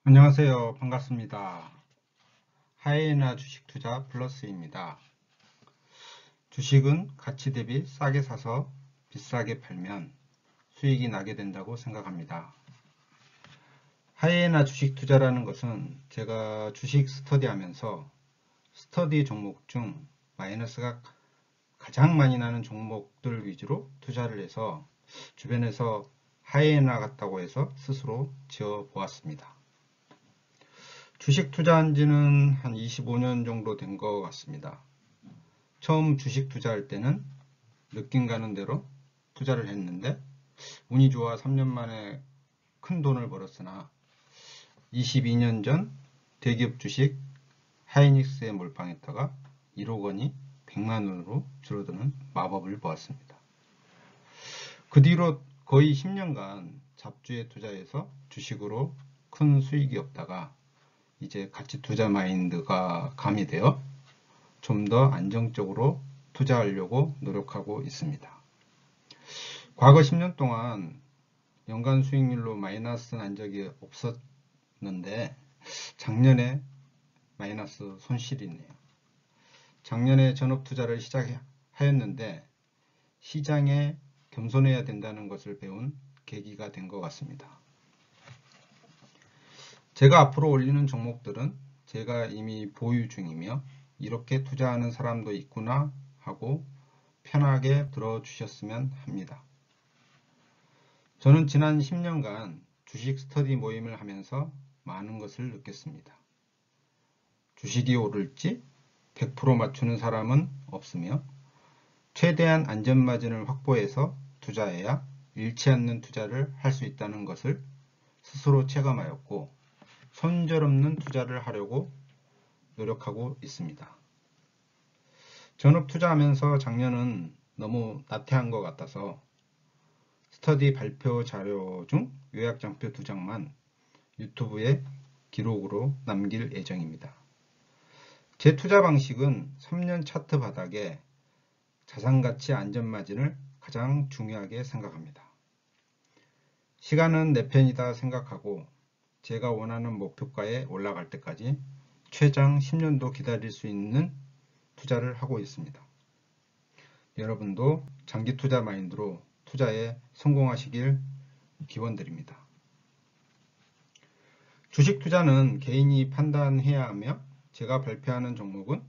안녕하세요. 반갑습니다. 하이에나 주식투자 플러스입니다. 주식은 가치 대비 싸게 사서 비싸게 팔면 수익이 나게 된다고 생각합니다. 하이에나 주식투자라는 것은 제가 주식 스터디하면서 스터디 종목 중 마이너스가 가장 많이 나는 종목들 위주로 투자를 해서 주변에서 하이에나 같다고 해서 스스로 지어 보았습니다. 주식 투자한 지는 한 25년 정도 된 것 같습니다. 처음 주식 투자할 때는 느낌 가는 대로 투자를 했는데 운이 좋아 3년 만에 큰 돈을 벌었으나 22년 전 대기업 주식 하이닉스에 몰빵했다가 1억 원이 100만 원으로 줄어드는 마법을 보았습니다. 그 뒤로 거의 10년간 잡주에 투자해서 주식으로 큰 수익이 없다가 이제 가치 투자 마인드가 가미되어 좀 더 안정적으로 투자하려고 노력하고 있습니다. 과거 10년 동안 연간 수익률로 마이너스 난 적이 없었는데 작년에 마이너스 손실이네요. 작년에 전업 투자를 시작하였는데 시장에 겸손해야 된다는 것을 배운 계기가 된 것 같습니다. 제가 앞으로 올리는 종목들은 제가 이미 보유 중이며 이렇게 투자하는 사람도 있구나 하고 편하게 들어주셨으면 합니다. 저는 지난 10년간 주식 스터디 모임을 하면서 많은 것을 느꼈습니다. 주식이 오를지 100% 맞추는 사람은 없으며 최대한 안전마진을 확보해서 투자해야 잃지 않는 투자를 할 수 있다는 것을 스스로 체감하였고 손절없는 투자를 하려고 노력하고 있습니다. 전업 투자하면서 작년은 너무 나태한 것 같아서 스터디 발표 자료 중 요약장표 2장만 유튜브에 기록으로 남길 예정입니다. 제 투자 방식은 3년 차트 바닥에 자산가치 안전마진을 가장 중요하게 생각합니다. 시간은 내 편이다 생각하고 제가 원하는 목표가에 올라갈 때까지 최장 10년도 기다릴 수 있는 투자를 하고 있습니다. 여러분도 장기 투자 마인드로 투자에 성공하시길 기원드립니다. 주식 투자는 개인이 판단해야 하며 제가 발표하는 종목은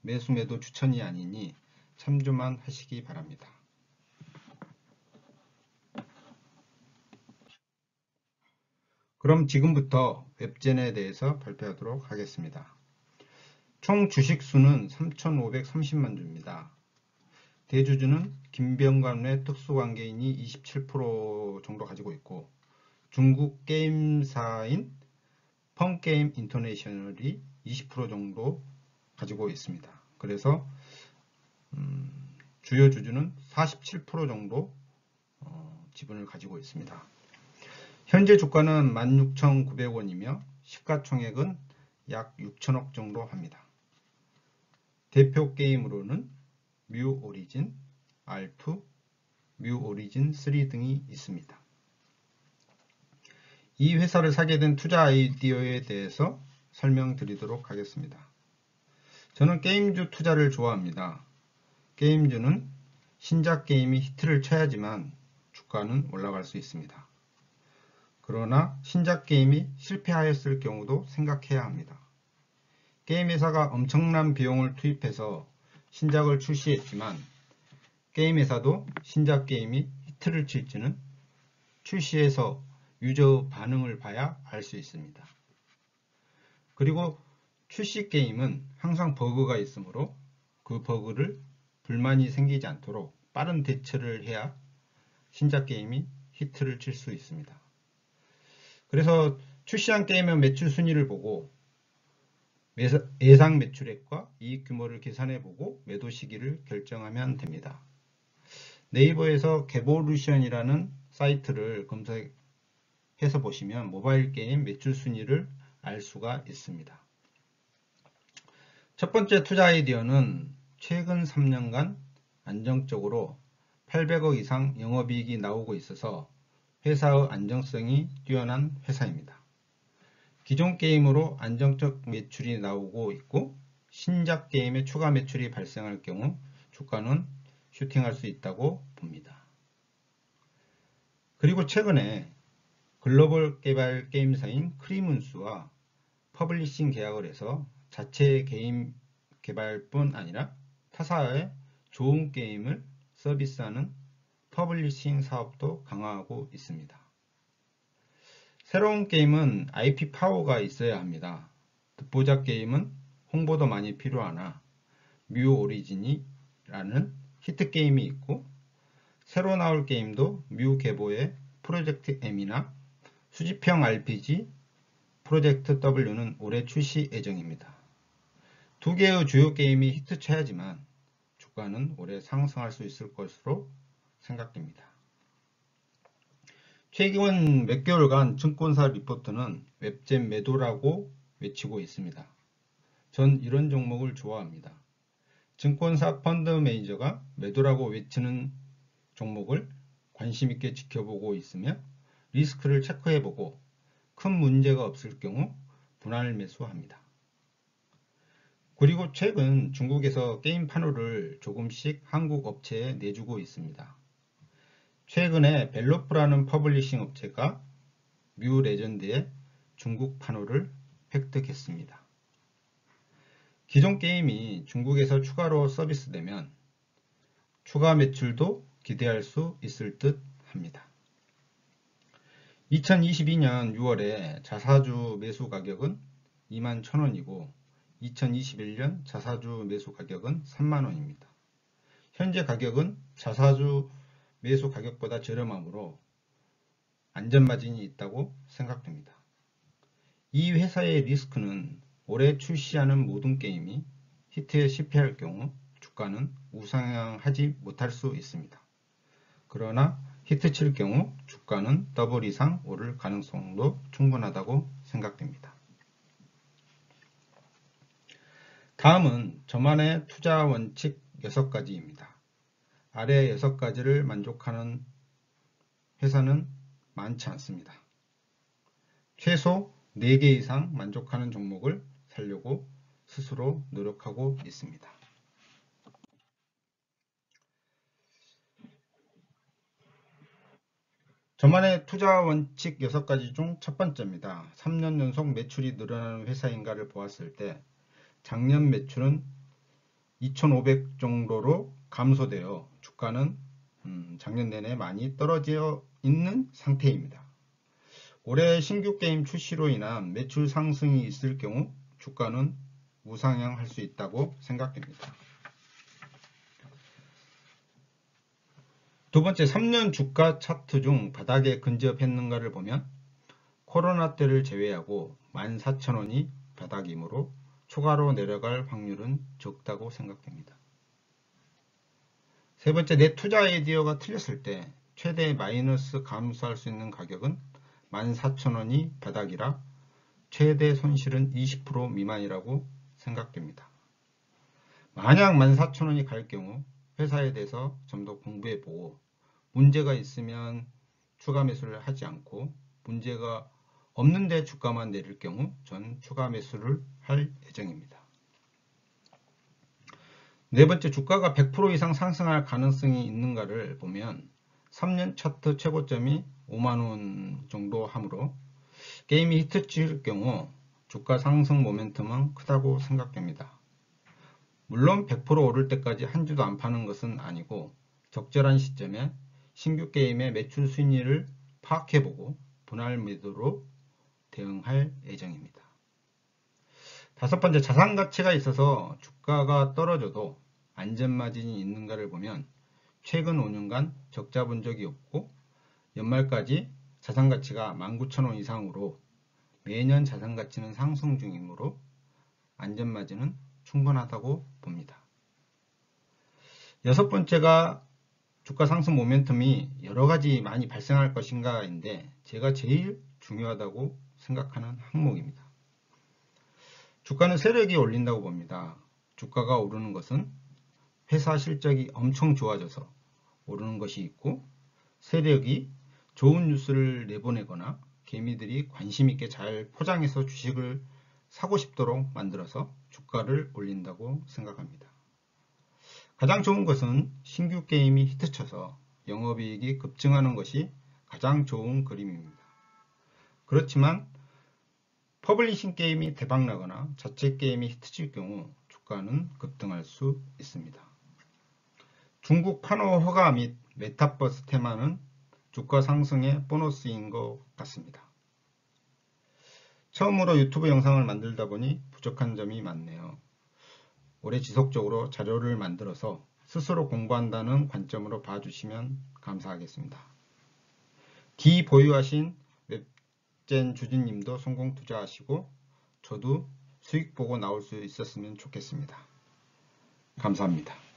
매수 매도 추천이 아니니 참조만 하시기 바랍니다. 그럼 지금부터 웹젠에 대해서 발표하도록 하겠습니다. 총 주식수는 3,530만 주입니다. 대주주는 김병관의 특수관계인이 27% 정도 가지고 있고 중국 게임사인 펑게임 인터내셔널이 20% 정도 가지고 있습니다. 그래서 주요 주주는 47% 정도 지분을 가지고 있습니다. 현재 주가는 16,900원이며 시가총액은 약 6천억 정도 합니다. 대표 게임으로는 뮤 오리진, R2, 뮤 오리진 3 등이 있습니다. 이 회사를 사게 된 투자 아이디어에 대해서 설명드리도록 하겠습니다. 저는 게임주 투자를 좋아합니다. 게임주는 신작 게임이 히트를 쳐야지만 주가는 올라갈 수 있습니다. 그러나 신작 게임이 실패하였을 경우도 생각해야 합니다. 게임 회사가 엄청난 비용을 투입해서 신작을 출시했지만 게임 회사도 신작 게임이 히트를 칠지는 출시해서 유저 반응을 봐야 알 수 있습니다. 그리고 출시 게임은 항상 버그가 있으므로 그 버그를 불만이 생기지 않도록 빠른 대처를 해야 신작 게임이 히트를 칠 수 있습니다. 그래서 출시한 게임의 매출 순위를 보고 예상 매출액과 이익 규모를 계산해보고 매도 시기를 결정하면 됩니다. 네이버에서 개보루션이라는 사이트를 검색해서 보시면 모바일 게임 매출 순위를 알 수가 있습니다. 첫 번째 투자 아이디어는 최근 3년간 안정적으로 800억 이상 영업이익이 나오고 있어서 회사의 안정성이 뛰어난 회사입니다. 기존 게임으로 안정적 매출이 나오고 있고 신작 게임에 추가 매출이 발생할 경우 주가는 슈팅할 수 있다고 봅니다. 그리고 최근에 글로벌 개발 게임사인 크리문스와 퍼블리싱 계약을 해서 자체 게임 개발뿐 아니라 타사의 좋은 게임을 서비스하는 퍼블리싱 사업도 강화하고 있습니다. 새로운 게임은 IP 파워가 있어야 합니다. 듣보잡 게임은 홍보도 많이 필요하나 뮤 오리진이라는 히트 게임이 있고 새로 나올 게임도 뮤 계보의 프로젝트 M이나 수집형 RPG 프로젝트 W는 올해 출시 예정입니다. 두 개의 주요 게임이 히트쳐야지만 주가는 올해 상승할 수 있을 것으로 생각됩니다. 최근 몇 개월간 증권사 리포트는 웹잼 매도라고 외치고 있습니다. 전 이런 종목을 좋아합니다. 증권사 펀드 매니저가 매도라고 외치는 종목을 관심있게 지켜보고 있으며 리스크를 체크해보고 큰 문제가 없을 경우 분할 매수합니다. 그리고 최근 중국에서 게임 판호를 조금씩 한국 업체에 내주고 있습니다. 최근에 벨로프라는 퍼블리싱 업체가 뮤 레전드의 중국 판호를 획득했습니다. 기존 게임이 중국에서 추가로 서비스되면 추가 매출도 기대할 수 있을 듯 합니다. 2022년 6월에 자사주 매수 가격은 21,000원이고 2021년 자사주 매수 가격은 3만원입니다. 현재 가격은 자사주 매수 가격보다 저렴하므로 안전마진이 있다고 생각됩니다. 이 회사의 리스크는 올해 출시하는 모든 게임이 히트에 실패할 경우 주가는 우상향하지 못할 수 있습니다. 그러나 히트칠 경우 주가는 더블 이상 오를 가능성도 충분하다고 생각됩니다. 다음은 저만의 투자 원칙 6가지입니다. 아래 6가지를 만족하는 회사는 많지 않습니다. 최소 4개 이상 만족하는 종목을 사려고 스스로 노력하고 있습니다. 저만의 투자 원칙 6가지 중 첫 번째입니다. 3년 연속 매출이 늘어나는 회사인가를 보았을 때 작년 매출은 2,500 정도로 감소되어 주가는 작년 내내 많이 떨어져 있는 상태입니다. 올해 신규 게임 출시로 인한 매출 상승이 있을 경우 주가는 우상향할 수 있다고 생각됩니다. 두 번째, 3년 주가 차트 중 바닥에 근접했는가를 보면 코로나 때를 제외하고 14,000원이 바닥이므로 추가로 내려갈 확률은 적다고 생각됩니다. 세 번째, 내 투자 아이디어가 틀렸을 때 최대 마이너스 감수할 수 있는 가격은 14,000원이 바닥이라 최대 손실은 20% 미만이라고 생각됩니다. 만약 14,000원이 갈 경우 회사에 대해서 좀 더 공부해보고 문제가 있으면 추가 매수를 하지 않고 문제가 없는데 주가만 내릴 경우 전 추가 매수를 할 예정입니다. 네 번째, 주가가 100% 이상 상승할 가능성이 있는가를 보면 3년 차트 최고점이 5만원 정도 하므로 게임이 히트칠 경우 주가 상승 모멘텀은 크다고 생각됩니다. 물론 100% 오를 때까지 한 주도 안 파는 것은 아니고 적절한 시점에 신규 게임의 매출 순위를 파악해보고 분할 매도로 대응할 예정입니다. 다섯 번째, 자산 가치가 있어서 주가가 떨어져도 안전마진이 있는가를 보면 최근 5년간 적자 본 적이 없고 연말까지 자산 가치가 19,000원 이상으로 매년 자산 가치는 상승 중이므로 안전마진은 충분하다고 봅니다. 여섯 번째가 주가 상승 모멘텀이 여러가지 많이 발생할 것인가인데 제가 제일 중요하다고 생각하는 항목입니다. 주가는 세력이 올린다고 봅니다. 주가가 오르는 것은 회사 실적이 엄청 좋아져서 오르는 것이 있고 세력이 좋은 뉴스를 내보내거나 개미들이 관심 있게 잘 포장해서 주식을 사고 싶도록 만들어서 주가를 올린다고 생각합니다. 가장 좋은 것은 신규 게임이 히트쳐서 영업이익이 급증하는 것이 가장 좋은 그림입니다. 그렇지만 퍼블리싱 게임이 대박나거나 자체 게임이 히트칠 경우 주가는 급등할 수 있습니다. 중국 판호 허가 및 메타버스 테마는 주가 상승의 보너스인 것 같습니다. 처음으로 유튜브 영상을 만들다 보니 부족한 점이 많네요. 오래 지속적으로 자료를 만들어서 스스로 공부한다는 관점으로 봐주시면 감사하겠습니다. 기 보유하신 웹젠 주진님도 성공 투자하시고 저도 수익 보고 나올 수 있었으면 좋겠습니다. 감사합니다.